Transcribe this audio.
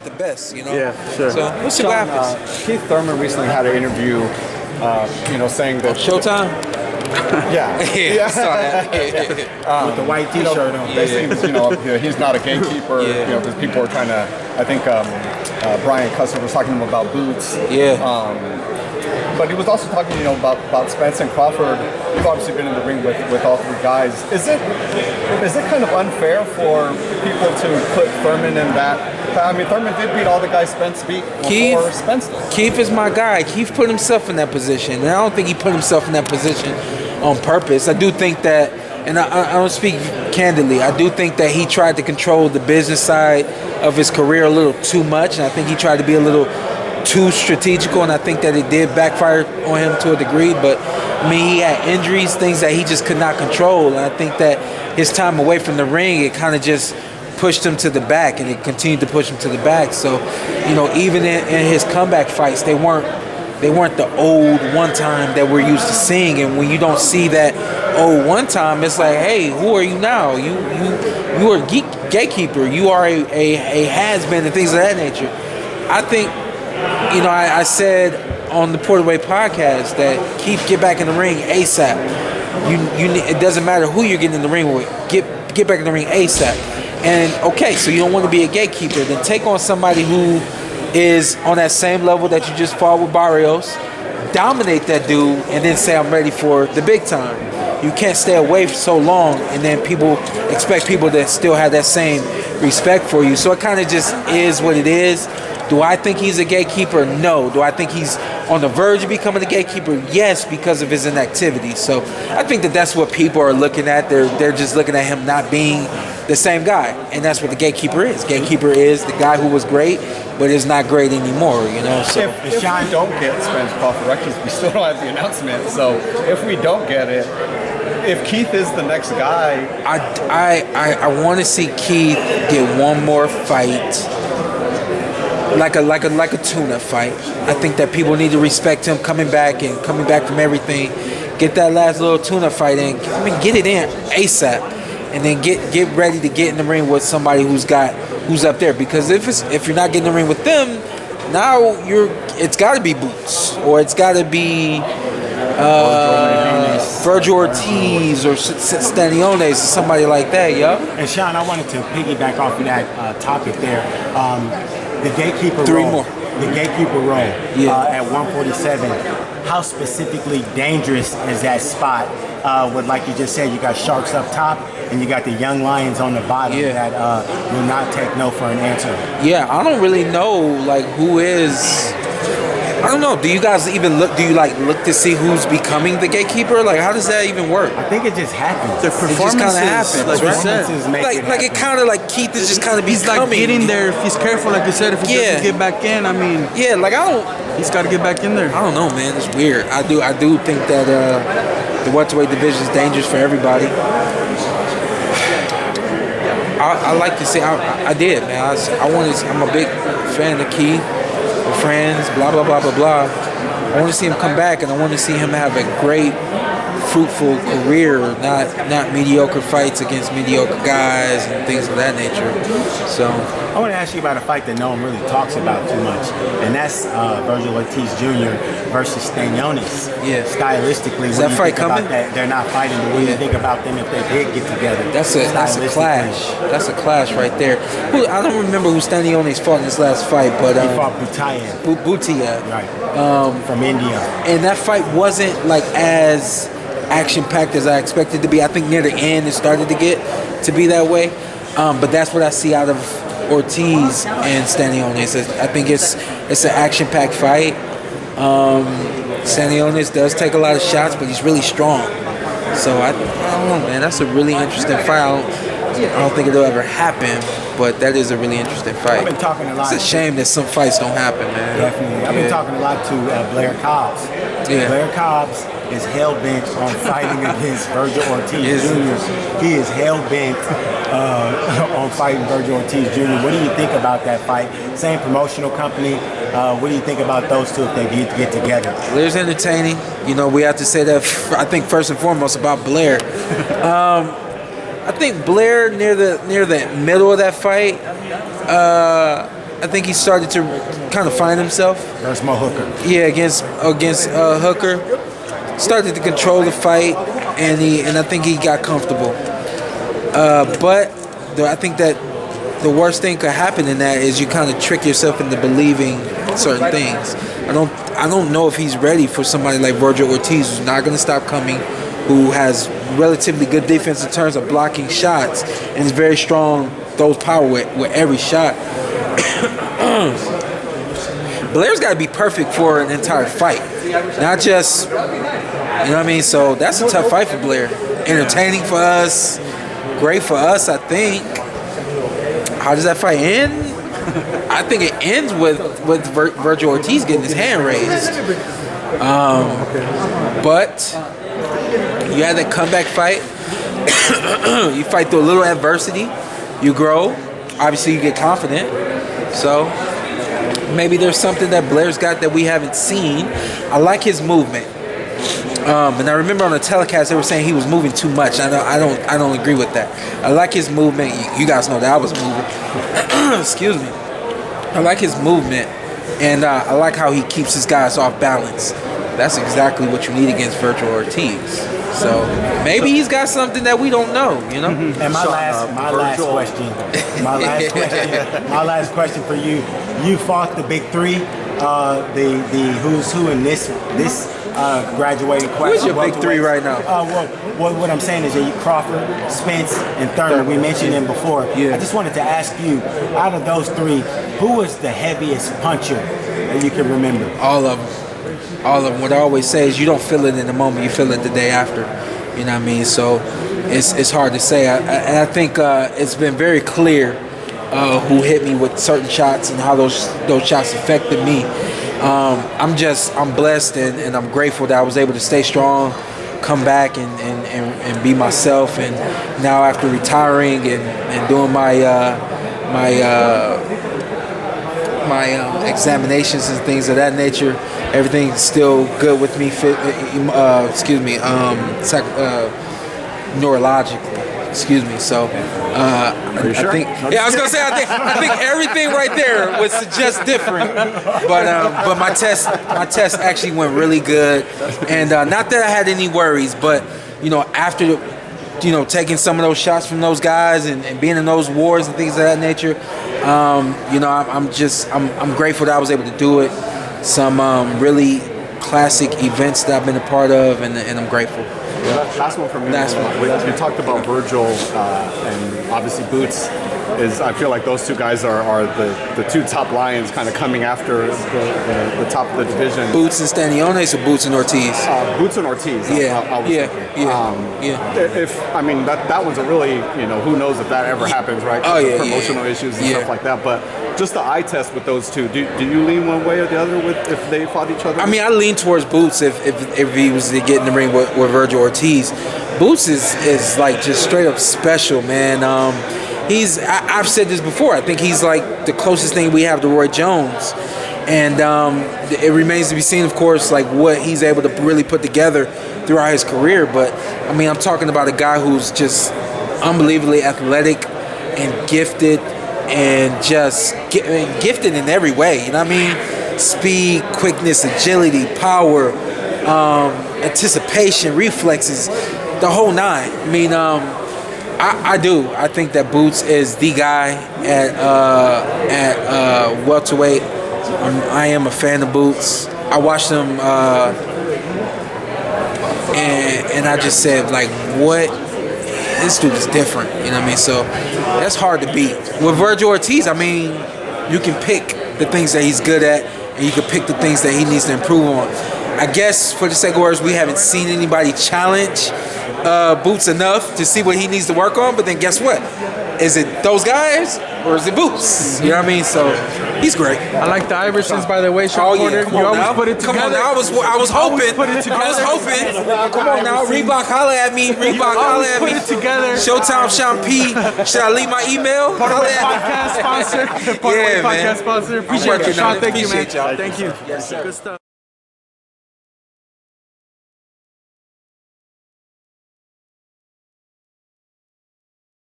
the best, you know. Yeah, sure. So we'll see what happens. Keith Thurman recently had an interview, saying that Showtime. Yeah, yeah. Saw that. With the white T-shirt on. Basically, he's not a gatekeeper. Because people are trying to. I think Brian Custer was talking to him about boots. Yeah. But he was also talking, about Spence and Crawford. You've obviously been in the ring with all three guys. Is it kind of unfair for people to put Thurman in that? I mean, Thurman did beat all the guys Spence beat before Spence did. Keith is my guy. Keith put himself in that position, and I don't think he put himself in that position on purpose. I do think that, and I don't speak candidly, I do think that he tried to control the business side of his career a little too much, and I think he tried to be a little too strategical, and I think that it did backfire on him to a degree. But I mean, he had injuries, things that he just could not control, and I think that his time away from the ring, it kind of just pushed him to the back, and it continued to push him to the back. So, even in his comeback fights, they weren't the old one time that we're used to seeing. And when you don't see that old one time, it's like, hey, who are you now? You are gatekeeper. You are a has-been and things of that nature. I think, I said on the Porterweight podcast that Keith, get back in the ring ASAP. It doesn't matter who you're getting in the ring with. Get back in the ring ASAP. And okay, so you don't want to be a gatekeeper, then take on somebody who is on that same level that you just fought with Barrios, dominate that dude, and then say, I'm ready for the big time. You can't stay away for so long and then expect people to still have that same respect for you. So it kind of just is what it is. Do I think he's a gatekeeper? No. Do I think he's on the verge of becoming a gatekeeper? Yes, because of his inactivity. So I think that's what people are looking at. They're just looking at him not being the same guy, and that's what the gatekeeper is. Gatekeeper is the guy who was great, but is not great anymore. So if Shawn don't get Spence Crawford records, we still don't have the announcement. So if we don't get it, if Keith is the next guy, I want to see Keith get one more fight, like a tuna fight. I think that people need to respect him coming back from everything. Get that last little tuna fight in. Get it in ASAP. And then get ready to get in the ring with somebody who's up there. Because if you're not getting in the ring with them, now it's got to be Boots, or it's got to be Virgil Ortiz or Staniones or somebody like that, yeah. And Shawn, I wanted to piggyback off of that topic there. The gatekeeper role. The gatekeeper role at 147. How specifically dangerous is that spot? Like you just said, you got Sharks up top, and you got the young Lions on the bottom that will not take no for an answer. Yeah, I don't really know who is. I don't know. Do you guys even look? Do you look to see who's becoming the gatekeeper? How does that even work? I think it just happens. The performances, it kind of Keith is just kind of becoming. He's getting there. If he's careful, like you said, if he doesn't get back in, he's got to get back in there. I don't know, man. It's weird. I do think that the welterweight division is dangerous for everybody. I like to see. I did, man. I'm a big fan of Keith. We're friends. Blah blah blah blah blah. I want to see him come back, and I want to see him have a great, fruitful career, not mediocre fights against mediocre guys and things of that nature. So I want to ask you about a fight that no one really talks about too much, and that's Virgil Ortiz Jr. versus Staniones. Yeah. Stylistically, is that fight coming? They're not fighting, but what do you think about them if they did get together? That's a clash. That's a clash right there. I don't remember who Staniones fought in his last fight, but he fought Bhutia. Right. From India. And that fight wasn't as action-packed as I expected to be. I think near the end it started to get to be that way. But that's what I see out of Ortiz and Staniones. I think it's an action-packed fight. Staniones does take a lot of shots, but he's really strong. So I don't know, man. That's a really interesting fight. I don't think it'll ever happen, but that is a really interesting fight. I've been talking a lot. It's a shame that some fights don't happen, man. Definitely. I've been talking a lot to Blair Cobbs. Yeah. Blair Cobbs is hell-bent on fighting against Virgil Ortiz Jr. He is hell-bent on fighting Virgil Ortiz Jr. What do you think about that fight? Same promotional company. What do you think about those two if they get together? Blair's entertaining. We have to say that, I think, first and foremost about Blair. I think Blair near the middle of that fight, I think he started to kind of find himself. There's Mo Hooker. Yeah, against Hooker. Started to control the fight, and I think he got comfortable. But I think that the worst thing could happen in that is you kind of trick yourself into believing certain things. I don't know if he's ready for somebody like Virgil Ortiz, who's not going to stop coming, who has relatively good defense in terms of blocking shots, and is very strong, throws power with every shot. Blair's got to be perfect for an entire fight, not just, you know what I mean? So that's a tough fight for Blair. Entertaining for us, great for us, I think. How does that fight end? I think it ends with Virgil Ortiz getting his hand raised. But you had that comeback fight. You fight through a little adversity. You grow. Obviously, you get confident. So maybe there's something that Blair's got that we haven't seen. I like his movement. And I remember on the telecast they were saying he was moving too much. I don't agree with that. I like his movement. You guys know that I was moving. Excuse me. I like his movement, and I like how he keeps his guys off balance. That's exactly what you need against Virgil Ortiz. So maybe he's got something that we don't know, you know. And my last question for you. You fought the big three, the who's who in this graduating class. Who's your big three right now? What I'm saying is that Crawford, Spence, and Thurman. We mentioned them before. Yeah. I just wanted to ask you, out of those three, who was the heaviest puncher that you can remember? All of them. All of them. What I always say is you don't feel it in the moment, you feel it the day after. You know what I mean? So it's hard to say. I think it's been very clear who hit me with certain shots and how those shots affected me. I'm blessed and I'm grateful that I was able to stay strong, come back and be myself. And now after retiring and doing my examinations and things of that nature, everything's still good with me. Neurologically. Excuse me. So, sure? I think, yeah, I was gonna say, I think everything right there would suggest different. But my test actually went really good, and not that I had any worries, but after taking some of those shots from those guys and being in those wars and things of that nature, I'm grateful that I was able to do it. Some really classic events that I've been a part of, and I'm grateful. Last one from me. You talked about Virgil and obviously Boots. I feel like those two guys are the two top lions kind of coming after the top of the division. Boots and Staniones or Boots and Ortiz? Boots and Ortiz. That one's a really, who knows if that ever happens, right? Promotional issues and stuff like that. But just the eye test with those two, do you lean one way or the other if they fought each other? I mean, I lean towards Boots if he was to get in the ring with Virgil Ortiz. Boots is like just straight up special, man. I've said this before, I think he's like the closest thing we have to Roy Jones. And it remains to be seen, of course, like what he's able to really put together throughout his career. But, I mean, I'm talking about a guy who's just unbelievably athletic and gifted and just gifted in every way. You know what I mean? Speed, quickness, agility, power, anticipation, reflexes, the whole nine. I mean, I do. I think that Boots is the guy at welterweight. I am a fan of Boots. I watched him, and I just said, like, what? This dude is different. You know what I mean? So that's hard to beat. With Virgil Ortiz, I mean, you can pick the things that he's good at, and you can pick the things that he needs to improve on. I guess, for the sake of words, we haven't seen anybody challenge Boots enough to see what he needs to work on, but then guess what? Is it those guys or is it Boots? You know what I mean? So he's great. I like the Iversons, by the way, Shawn. You always put it together. Come on now, I was hoping. Come on now, Reebok, holla at me. Reebok, holla at me. Put it together. Showtime, Shawn P. Should I leave my email? Podcast sponsor. Yeah, man. Podcast sponsor. Appreciate you, Shawn. Thank you, man. Appreciate y'all. Thank you. Yes, sir. Good stuff.